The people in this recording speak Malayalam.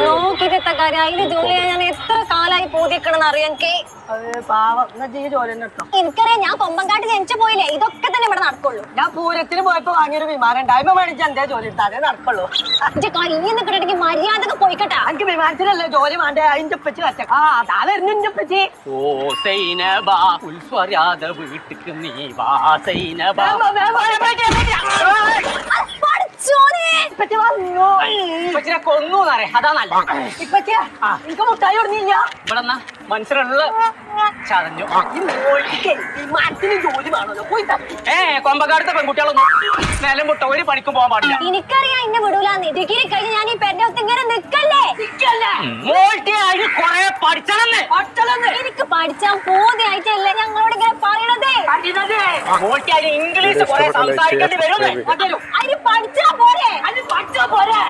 നോക്കിട്ട് കാര്യം അതിന് ജോലി ഞാൻ എത്ര കാലായി പോതിക്കണെന്ന് അറിയാം എനിക്കറിയാം. ഞാൻ കൊമ്പങ്കാട്ട് ജനിച്ചു പോയില്ലേ, ഇതൊക്കെ തന്നെ ഇവിടെ നടക്കുള്ളൂ. ഞാൻ പൂരത്തിന് പോയപ്പോ വാങ്ങിയൊരു വിമാനം ഉണ്ടായ്മ മേടിച്ച് എന്തേ ജോലി എടുത്താൽ അതേ നടക്കുള്ളൂ. കയ്യിൽ കിട്ടണമെങ്കിൽ മര്യാദക്ക് പോയിക്കട്ടാ. എനിക്ക് വിമാനത്തിനല്ലേ ജോലി വേണ്ടേ, അതിന്റെ ഉപ്പച്ചി വച്ച അതാ വരുന്നു ഉപ്പച്ചി. ഓ സൈനബ ഉൾസ്വരാത വീട്ടിക്ക് നീ വാ സൈനബ. കൊന്നു അതാ നല്ല ഇപ്പച്ചിയാ എനിക്ക് മുട്ടായി കൊടുന്നില്ല. ഇവിടെ മനസ്സിലുള്ള ചതഞ്ഞു. വിമാനത്തിന് ജോലി വേണമല്ലോ, പോയി കൊമ്പക്കാടുത്തെ പെൺകുട്ടികളൊന്നും നിലം മുട്ട ഒരു പണിക്കും പോകാൻ പാടില്ല. എനിക്കറിയാം എന്നെ വിടൂലാന്ന്. ഡിഗ്രി കഴിഞ്ഞ് ഞാൻ ഈ പെരുടെ ഒത്ത് ഇങ്ങനെ നിക്കല്ലേ. കൊറേ പഠിച്ചണെന്ന്. എനിക്ക് പഠിച്ചാൻ പോതിയായിട്ടല്ലേ ഞങ്ങളോട് ഇങ്ങനെ പറയണതേ. ഇംഗ്ലീഷ് കൊറേ സംസാരിക്കേണ്ടി വരും. അതിന് പഠിച്ചാ പോരെ.